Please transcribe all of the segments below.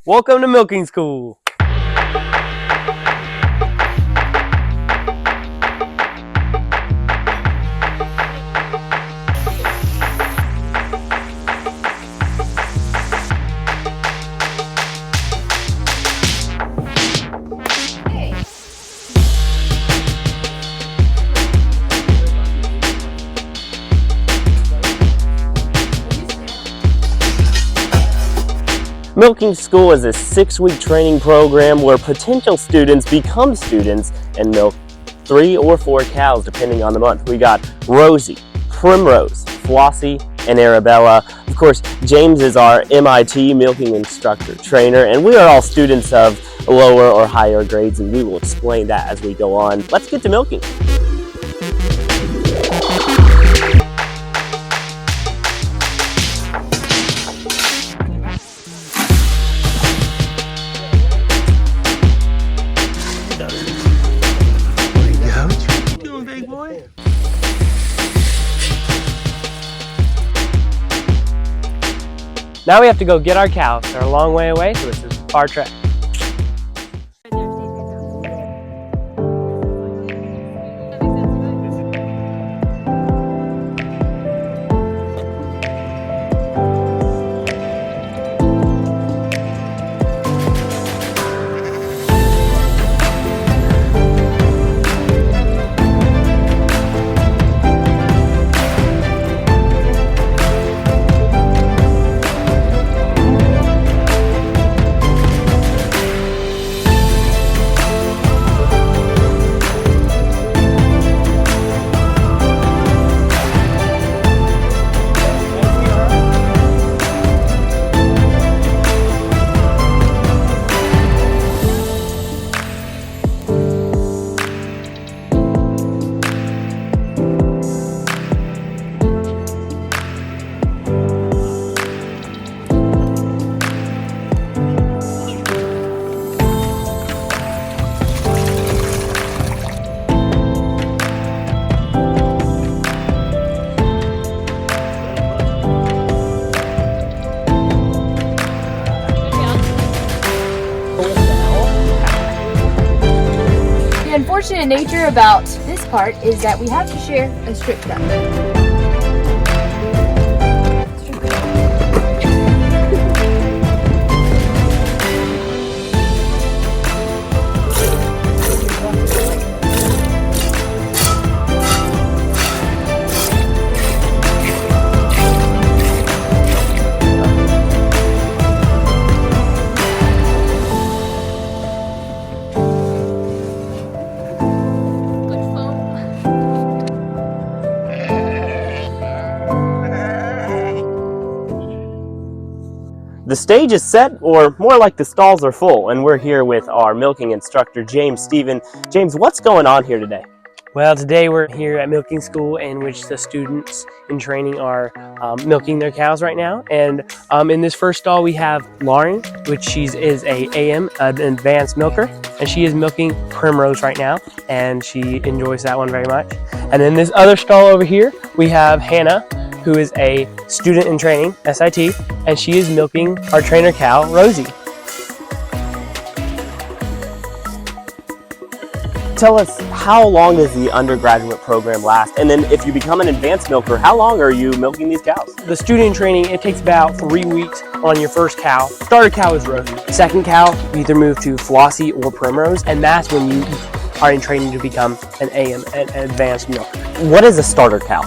Welcome to milking school. Milking school is a 6-week training program where potential students become students and milk 3 or 4 cows depending on the month. We got Rosie, Primrose, Flossie, and Arabella. Of course, James is our MIT Milking Instructor Trainer, and we are all students of lower or higher grades, and we will explain that as we go on. Let's get to milking. Now we have to go get our cows. They're a long way away, so it's a far trek. The unfortunate nature about this part is that we have to share a strip cup. The stage is set, or more like the stalls are full, and we're here with our milking instructor, James Stephen. James, what's going on here today? Well, today we're here at milking school, in which the students in training are milking their cows right now. And in this first stall, we have Lauren, which she is an advanced milker, and she is milking Primrose right now, and she enjoys that one very much. And in this other stall over here, we have Hannah, who is a student in training, SIT, and she is milking our trainer cow, Rosie. Tell us, how long does the undergraduate program last? And then if you become an advanced milker, how long are you milking these cows? The student in training, it takes about 3 weeks on your first cow. Starter cow is Rosie. Second cow, you either move to Flossie or Primrose, and that's when you are in training to become an advanced milker. What is a starter cow?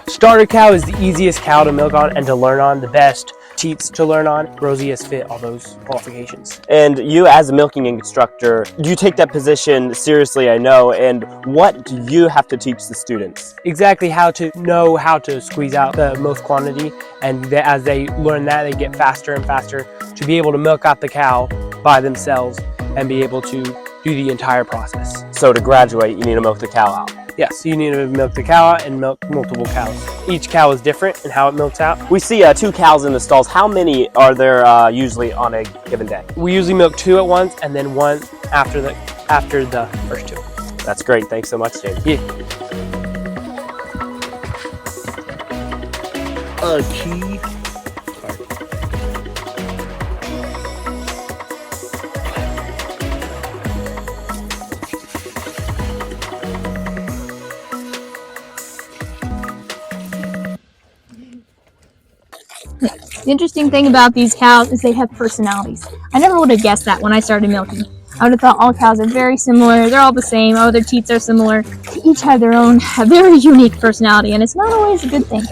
Starter cow is the easiest cow to milk on and to learn on, the best teats to learn on. Rosie has fit all those qualifications. And you, as a milking instructor, you take that position seriously, I know, and what do you have to teach the students? Exactly how to know how to squeeze out the most quantity, and as they learn that, they get faster and faster to be able to milk out the cow by themselves and be able to do the entire process. So to graduate, you need to milk the cow out. Yes, you need to milk the cow out and milk multiple cows. Each cow is different in how it milks out. We see 2 cows in the stalls. How many are there usually on a given day? We usually milk 2 at once and then 1 after the first 2. That's great. Thanks so much, James. Yeah. Key. The interesting thing about these cows is they have personalities. I never would have guessed that when I started milking. I would have thought all cows are very similar, they're all the same, oh, their teats are similar. They each have their own very unique personality, and it's not always a good thing.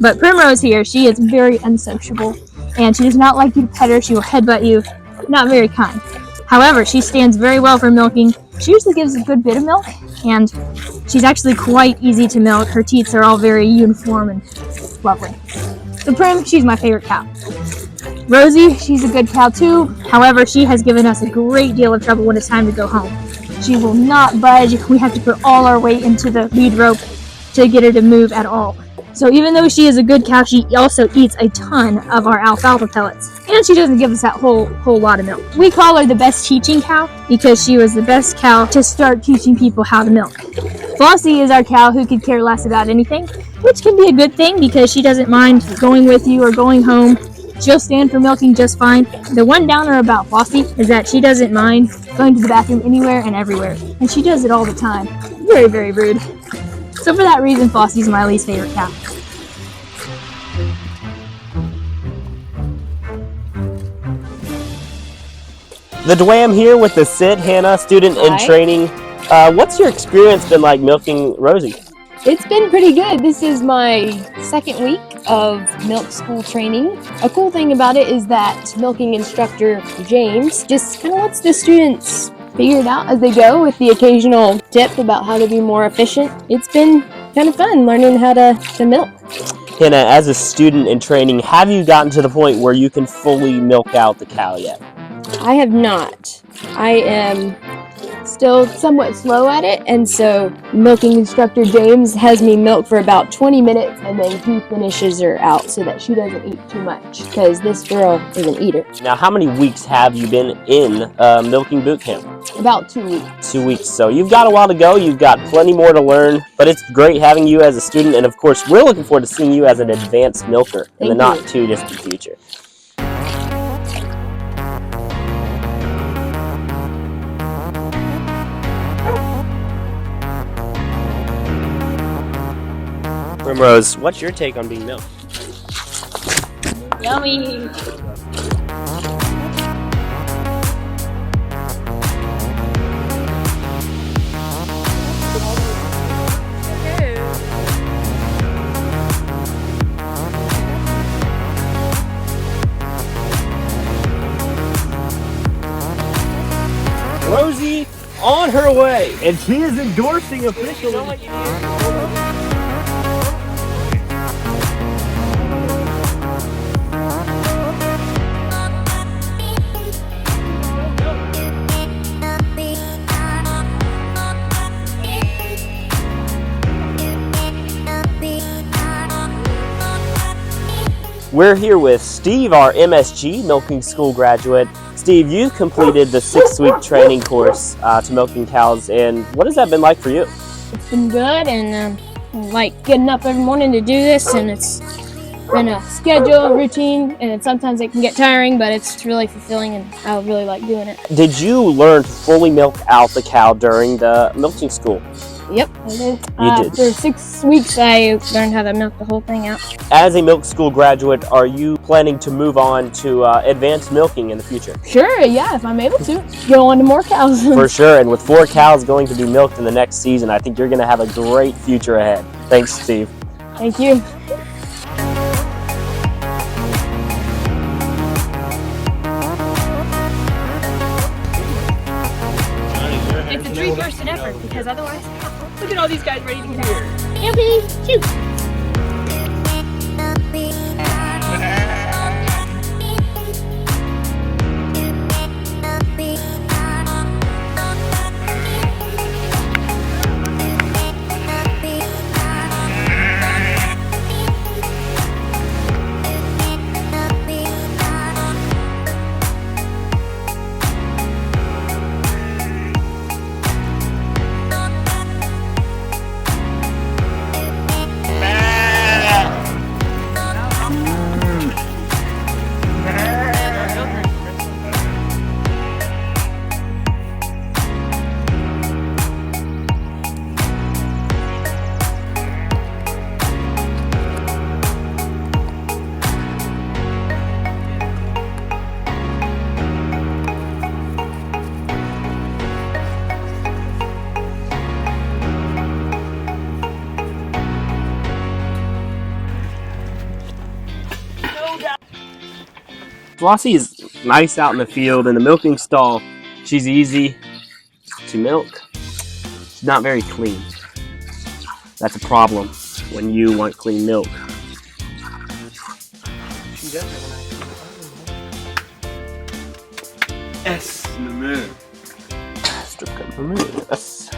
But Primrose here, she is very unsociable, and she does not like you to pet her, she will headbutt you, not very kind. However, she stands very well for milking. She usually gives a good bit of milk, and she's actually quite easy to milk. Her teats are all very uniform and lovely. So Prim, she's my favorite cow. Rosie, she's a good cow too. However, she has given us a great deal of trouble when it's time to go home. She will not budge. We have to put all our weight into the lead rope to get her to move at all. So even though she is a good cow, she also eats a ton of our alfalfa pellets. And she doesn't give us that whole lot of milk. We call her the best teaching cow because she was the best cow to start teaching people how to milk. Flossie is our cow who could care less about anything, which can be a good thing because she doesn't mind going with you or going home. She'll stand for milking just fine. The one downer about Flossie is that she doesn't mind going to the bathroom anywhere and everywhere. And she does it all the time. Very, very rude. So for that reason, Flossie's my least favorite cow. The Dwam here with the Sid, Hannah, student in training. What's your experience been like milking Rosie? It's been pretty good. This is my second week of milk school training. A cool thing about it is that milking instructor James just kind of lets the students figure it out as they go with the occasional tip about how to be more efficient. It's been kind of fun learning how to milk. Hannah, as a student in training, have you gotten to the point where you can fully milk out the cow yet? I have not. I am still somewhat slow at it, and so milking instructor James has me milk for about 20 minutes and then he finishes her out so that she doesn't eat too much because this girl is an eater. Now, how many weeks have you been in milking boot camp? About 2 weeks. 2 weeks. So you've got a while to go. You've got plenty more to learn, but it's great having you as a student, and of course, we're looking forward to seeing you as an advanced milker in the not too distant future. Primrose, what's your take on being milked? Yummy! Rosie on her way, and she is endorsing officially. We're here with Steve, our MSG, milking school graduate. Steve, you completed the 6-week training course to milking cows, and what has that been like for you? It's been good, and like getting up every morning to do this, and it's been a schedule, a routine, and sometimes it can get tiring, but it's really fulfilling, and I really like doing it. Did you learn to fully milk out the cow during the milking school? Yep, I did. You did. For 6 weeks, I learned how to milk the whole thing out. As a milk school graduate, are you planning to move on to advanced milking in the future? Sure, yeah, if I'm able to. Go on to more cows. For sure, and with 4 cows going to be milked in the next season, I think you're going to have a great future ahead. Thanks, Steve. Thank you. It's a three-person effort because otherwise, look at all these guys ready to get out. Yippee! Shoot! Flossie is nice out in the field. In the milking stall, she's easy to milk. She's not very clean. That's a problem when you want clean milk. She does have a nice S. Strip cut for me. Yes.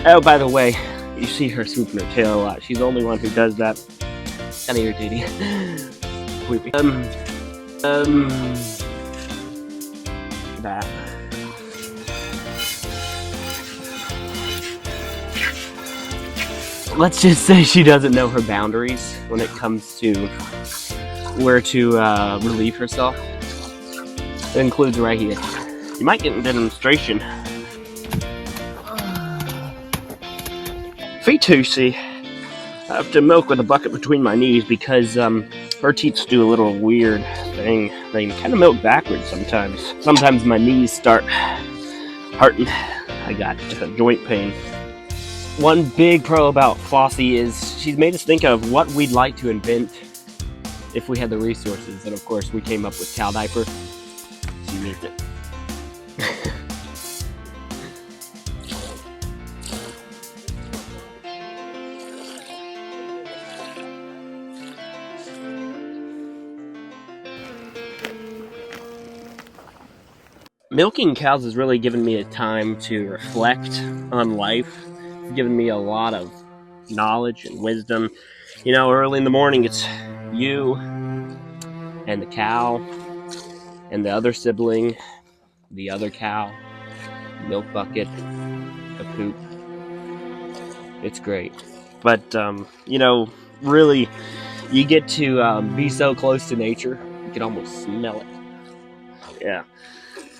Oh, by the way, you see her swooping her tail a lot. She's the only one who does that. Kind of irritating. That. Let's just say she doesn't know her boundaries when it comes to where to relieve herself. It includes right here. You might get a demonstration. Fitusi. I have to milk with a bucket between my knees because her teats do a little weird thing. They kind of milk backwards sometimes. Sometimes my knees start hurting. I got joint pain. One big pro about Flossie is she's made us think of what we'd like to invent if we had the resources. And of course, we came up with cow diaper. She needs it. Milking cows has really given me a time to reflect on life. It's given me a lot of knowledge and wisdom. You know, early in the morning, it's you and the cow and the other sibling, the other cow, milk bucket, a poop. It's great. But, you know, really, you get to be so close to nature, you can almost smell it. Yeah.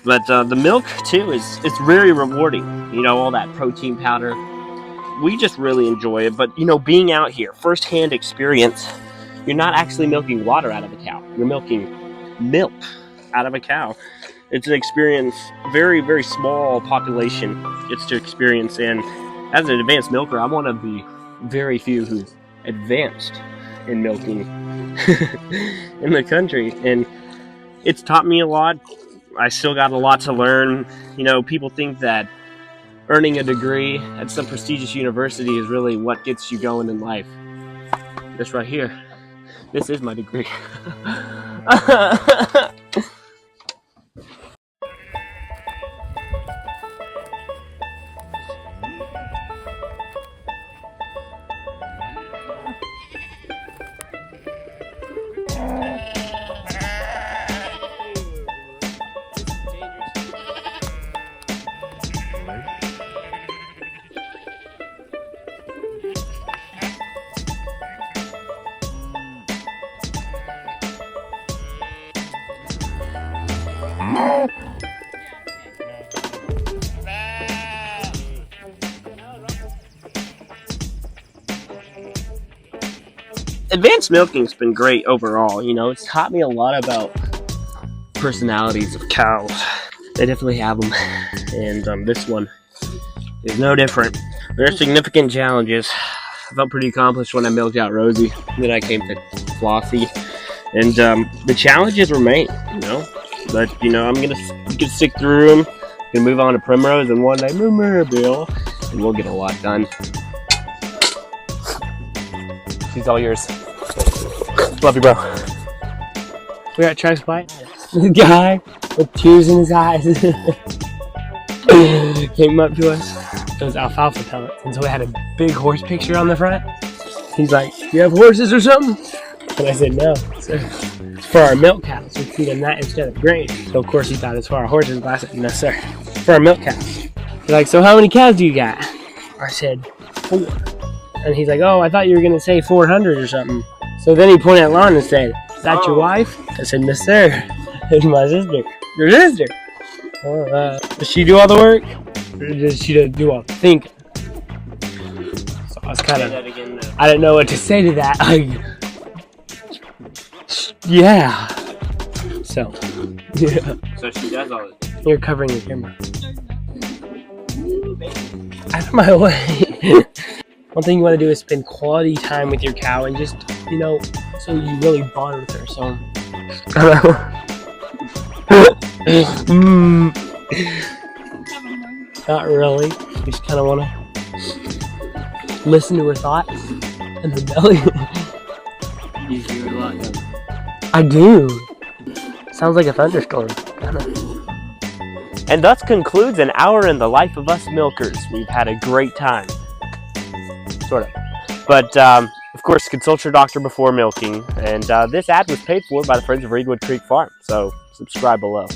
But the milk, too, it's very rewarding. You know, all that protein powder. We just really enjoy it. But, you know, being out here, firsthand experience, you're not actually milking water out of a cow. You're milking milk out of a cow. It's an experience very, very small population gets to experience. And as an advanced milker, I'm one of the very few who's advanced in milking in the country. And it's taught me a lot. I still got a lot to learn. You know, people think that earning a degree at some prestigious university is really what gets you going in life. This right here, this is my degree. Advanced milking's been great overall. You know, it's taught me a lot about personalities of cows. They definitely have them, and this one is no different. There are significant challenges. I felt pretty accomplished when I milked out Rosie. Then I came to Flossie, and the challenges remain. You know, but you know, I'm gonna stick through them. Gonna move on to Primrose, and one day, Bill, and we'll get a lot done. She's all yours. Love you, bro. We got Travis White, the guy with tears in his eyes, came up to us. Those alfalfa pellets, and so we had a big horse picture on the front. He's like, "You have horses or something?" And I said, "No, sir. It's for our milk cows. We feed them that instead of grain." So of course he thought it's for our horses, but I said, "No, sir. It's for our milk cows." He's like, "So how many cows do you got?" I said, 4. And he's like, "Oh, I thought you were gonna say 400 or something." So then he pointed at Lauren and said, "Is that your wife?" I said, "No, sir. It's my sister." "Your sister? Well, does she do all the work? Or does she do all the thinking?" So I was kind of, I didn't know what to say to that. Yeah. So, yeah. So she does all this. You're covering your camera. Out of my way. one thing you want to do is spend quality time with your cow and just, you know, so you really bond with her. So, not really. You just kind of want to listen to her thoughts and her belly. You hear a lot, don't you? I do. Sounds like a thunderstorm. And thus concludes an hour in the life of us milkers. We've had a great time. Sort of. But, of course, consult your doctor before milking. And this ad was paid for by the Friends of Reedwood Creek Farm. So, subscribe below.